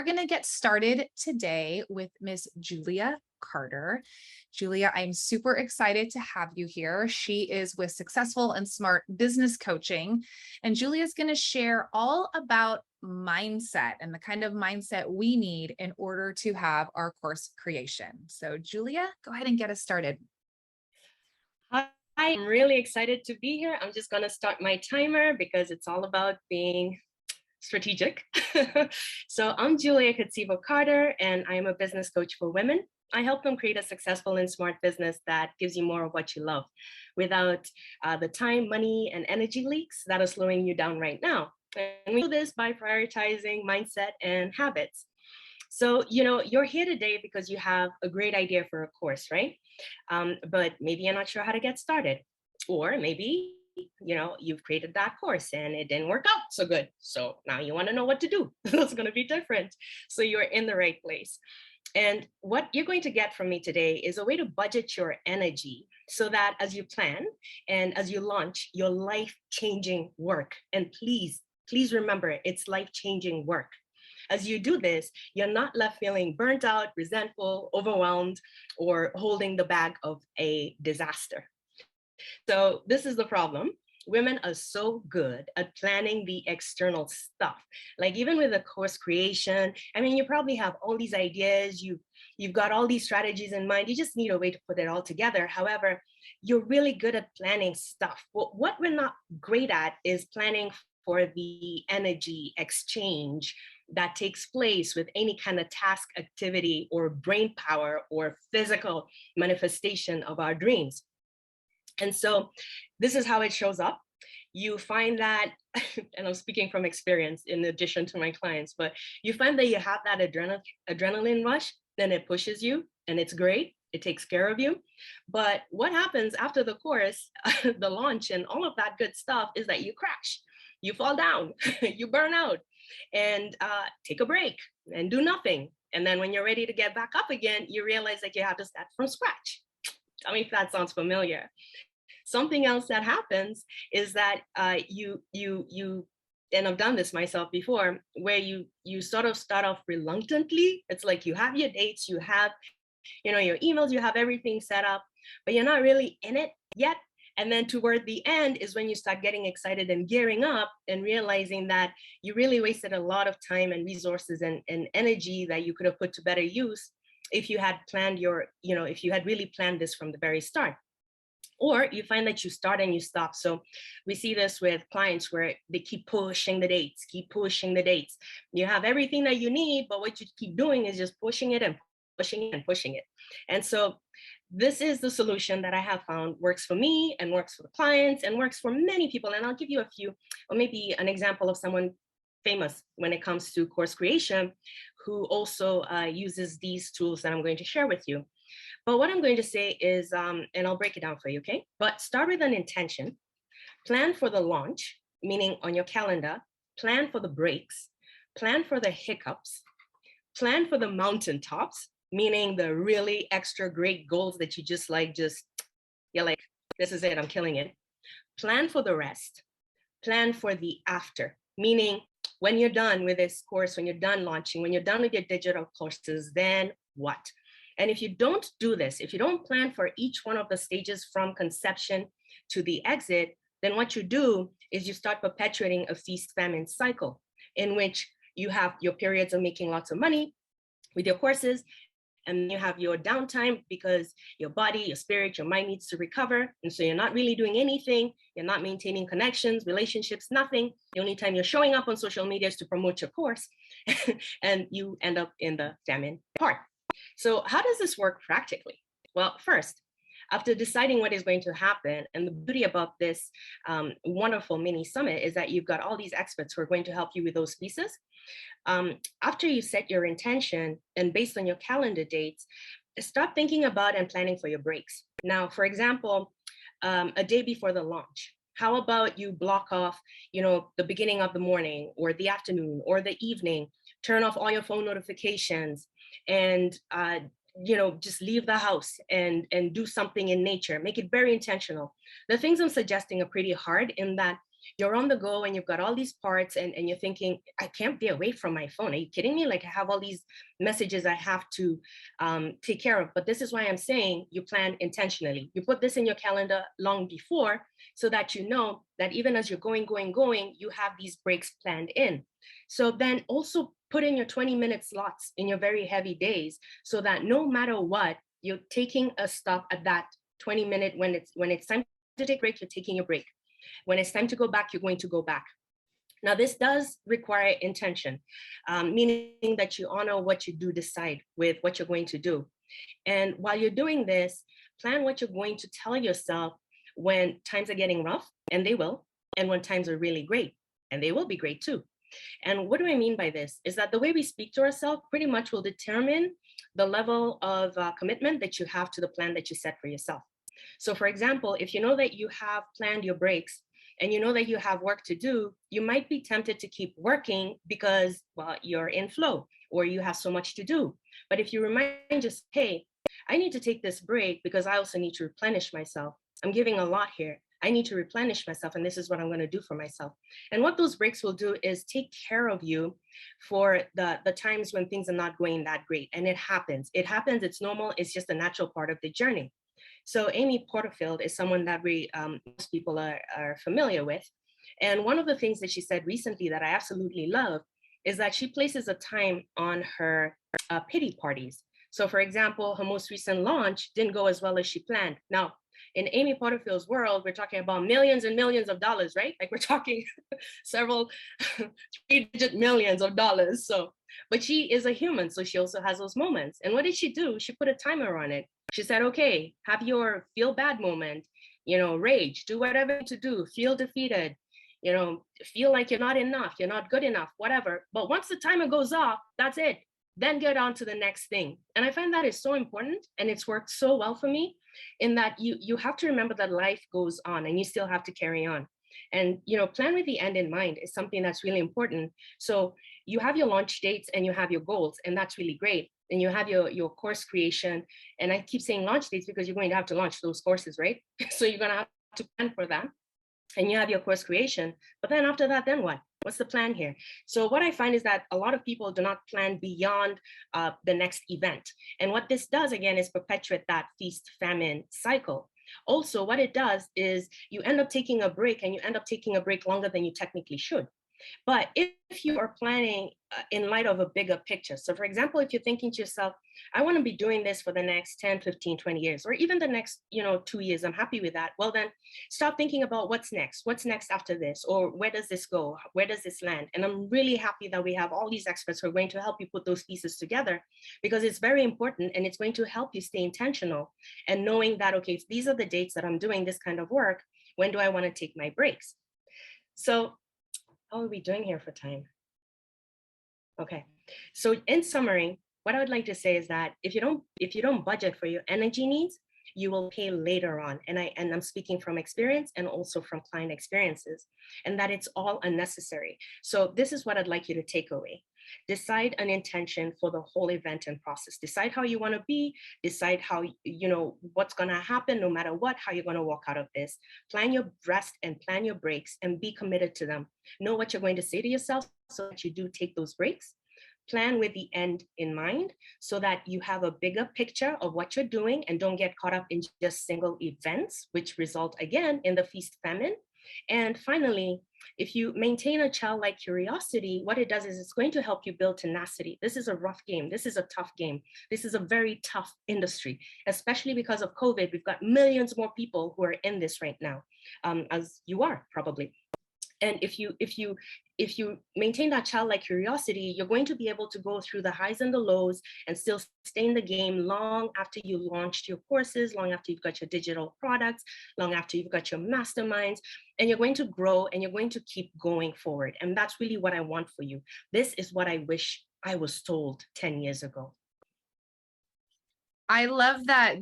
going to get started today with Miss Julia Carter. Julia, I'm super excited to have you here. She is with Successful and Smart Business Coaching, and Julia is going to share all about mindset and the kind of mindset we need in order to have our course creation. So Julia, go ahead and get us started. Hi, I'm really excited to be here. I'm just going to start my timer because it's all about being strategic. So I'm Julia Katsivo Carter, and I am a business coach for women. I help them create a successful and smart business that gives you more of what you love without the time, money, and energy leaks that are slowing you down right now. And we do this by prioritizing mindset and habits. So, you're here today because you have a great idea for a course, right? But maybe you're not sure how to get started. Or maybe, you've created that course and it didn't work out so good. So now you want to know what to do. That's going to be different. So you're in the right place. And what you're going to get from me today is a way to budget your energy so that as you plan and as you launch your life-changing work, and please remember, it's life-changing work. As you do this, you're not left feeling burnt out, resentful, overwhelmed, or holding the bag of a disaster. So this is the problem. Women are so good at planning the external stuff. Like even with the course creation, I mean, you probably have all these ideas, you've got all these strategies in mind. You just need a way to put it all together. However, you're really good at planning stuff. Well, what we're not great at is planning for the energy exchange that takes place with any kind of task, activity, or brain power or physical manifestation of our dreams. And so this is how it shows up. You find that, and I'm speaking from experience in addition to my clients, but you find that you have that adrenaline rush, then it pushes you and it's great. It takes care of you. But what happens after the course, the launch and all of that good stuff is that you crash, you fall down, you burn out, and take a break and do nothing. And then when you're ready to get back up again, you realize that you have to start from scratch. Tell me if that sounds familiar. Something else that happens is that you and I've done this myself before, where you sort of start off reluctantly. It's like you have your dates, you have your emails, you have everything set up, but you're not really in it yet. And then toward the end is when you start getting excited and gearing up and realizing that you really wasted a lot of time and resources and energy that you could have put to better use if you had planned if you had really planned this from the very start. Or you find that you start and you stop. So we see this with clients where they keep pushing the dates, keep pushing the dates. You have everything that you need, but what you keep doing is just pushing it and pushing it and pushing it. And so this is the solution that I have found works for me and works for the clients and works for many people. And I'll give you a few, or maybe an example of someone famous when it comes to course creation who also uses these tools that I'm going to share with you. But what I'm going to say is, and I'll break it down for you, okay? But start with an intention, plan for the launch, meaning on your calendar, plan for the breaks, plan for the hiccups, plan for the mountaintops, meaning the really extra great goals that you're like, this is it, I'm killing it. Plan for the rest, plan for the after, meaning when you're done with this course, when you're done launching, when you're done with your digital courses, then what? And if you don't do this, if you don't plan for each one of the stages from conception to the exit, then what you do is you start perpetuating a feast-famine cycle in which you have your periods of making lots of money with your courses, and you have your downtime because your body, your spirit, your mind needs to recover. And so you're not really doing anything. You're not maintaining connections, relationships, nothing. The only time you're showing up on social media is to promote your course, and you end up in the famine part. So how does this work practically? Well, first, after deciding what is going to happen, and the beauty about this wonderful mini summit is that you've got all these experts who are going to help you with those pieces. After you set your intention and based on your calendar dates, start thinking about and planning for your breaks. Now, for example, a day before the launch, how about you block off, the beginning of the morning or the afternoon or the evening, turn off all your phone notifications and, just leave the house and do something in nature. Make it very intentional. The things I'm suggesting are pretty hard in that You're on the go and you've got all these parts and you're thinking, I can't be away from my phone. Are you kidding me? Like I have all these messages I have to take care of. But this is why I'm saying you plan intentionally. You put this in your calendar long before so that you know that even as you're going, you have these breaks planned in. So then also put in your 20-minute slots in your very heavy days so that no matter what, you're taking a stop at that 20-minute when it's time to take a break, you're taking a break. When it's time to go back, you're going to go back. Now, this does require intention, meaning that you honor what you do decide with what you're going to do. And while you're doing this, plan what you're going to tell yourself when times are getting rough, and they will, and when times are really great, and they will be great too. And what do I mean by this? Is that the way we speak to ourselves pretty much will determine the level of commitment that you have to the plan that you set for yourself. So for example, if you know that you have planned your breaks and you know that you have work to do, you might be tempted to keep working because, well, you're in flow or you have so much to do. But if you remind yourself, hey, I need to take this break because I also need to replenish myself. I'm giving a lot here. I need to replenish myself, and this is what I'm going to do for myself. And what those breaks will do is take care of you for the times when things are not going that great. And it happens. It happens. It's normal. It's just a natural part of the journey. So Amy Porterfield is someone that most people are familiar with. And one of the things that she said recently that I absolutely love is that she places a time on her pity parties. So for example, her most recent launch didn't go as well as she planned. Now, in Amy Porterfield's world, we're talking about millions and millions of dollars, right? Like we're talking several three-digit millions of dollars. So, but she is a human, so she also has those moments. And what did she do? She put a timer on it. She said, okay, have your feel bad moment, rage, do whatever to do, feel defeated, feel like you're not enough, you're not good enough, whatever. But once the timer goes off, that's it. Then get on to the next thing. And I find that is so important, and it's worked so well for me in that you have to remember that life goes on and you still have to carry on. And plan with the end in mind is something that's really important. So you have your launch dates and you have your goals, and that's really great. And you have your course creation. And I keep saying launch dates because you're going to have to launch those courses, right? So you're going to have to plan for that. And you have your course creation. But then after that, then what? What's the plan here? So what I find is that a lot of people do not plan beyond the next event. And what this does, again, is perpetuate that feast-famine cycle. Also, what it does is you end up taking a break, and you end up taking a break longer than you technically should. But if you are planning in light of a bigger picture, so for example, if you're thinking to yourself, I want to be doing this for the next 10, 15, 20 years, or even the next, 2 years, I'm happy with that. Well, then start thinking about what's next after this, or where does this go? Where does this land? And I'm really happy that we have all these experts who are going to help you put those pieces together, because it's very important and it's going to help you stay intentional and knowing that, okay, these are the dates that I'm doing this kind of work. When do I want to take my breaks? So how are we doing here for time? Okay. So in summary, what I would like to say is that if you don't budget for your energy needs, you will pay later on. And I'm speaking from experience and also from client experiences, and that it's all unnecessary. So this is what I'd like you to take away. Decide an intention for the whole event and process. Decide how you want to be, decide how, what's going to happen no matter what, how you're going to walk out of this. Plan your rest and plan your breaks and be committed to them. Know what you're going to say to yourself so that you do take those breaks. Plan with the end in mind so that you have a bigger picture of what you're doing and don't get caught up in just single events, which result again in the feast famine. And finally, if you maintain a childlike curiosity, what it does is it's going to help you build tenacity. This is a rough game. This is a tough game. This is a very tough industry, especially because of COVID. We've got millions more people who are in this right now, as you are probably. And if you maintain that childlike curiosity, you're going to be able to go through the highs and the lows and still stay in the game long after you launched your courses, long after you've got your digital products, long after you've got your masterminds, and you're going to grow and you're going to keep going forward. And that's really what I want for you. This is what I wish I was told 10 years ago. I love that,